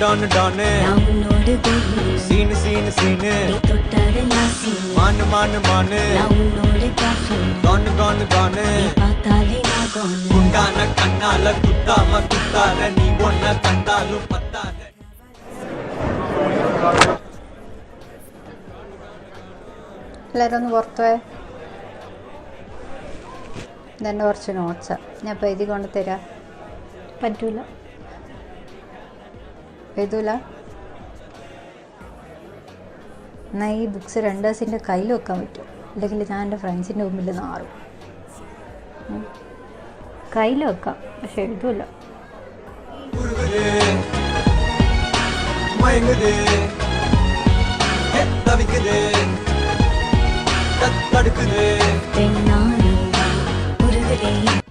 Done ഡോണ് സീന് സീന് സീന് മാന് മാന് മാന് ഗോണ് ഗോണ് ഗോണ് കുണ്ടാന കണ്ണാല കുത്താമ കുത്താന നീ ഒന്ന കണ്ടാലും പത്താന. എല്ലാവരും ഒന്ന് പുറത്തു പോയേ. ഇതെൻ്റെ കുറച്ച് നോട്ട്സാ, ഞാൻ ഇപ്പോൾ എഴുതി കൊണ്ട് തരാം. പറ്റൂല. എഴുതൂല? എന്നാൽ ഈ ബുക്സ് 2 ദിവസത്തിൻ്റെ കയ്യിൽ വെക്കാൻ പറ്റും, അല്ലെങ്കിൽ ഞാൻ എൻ്റെ ഫ്രണ്ട്സിൻ്റെ മുമ്പിൽ നാറും. കയ്യിൽ വെക്കാം, പക്ഷെ എഴുതൂല. തടുക്കുത്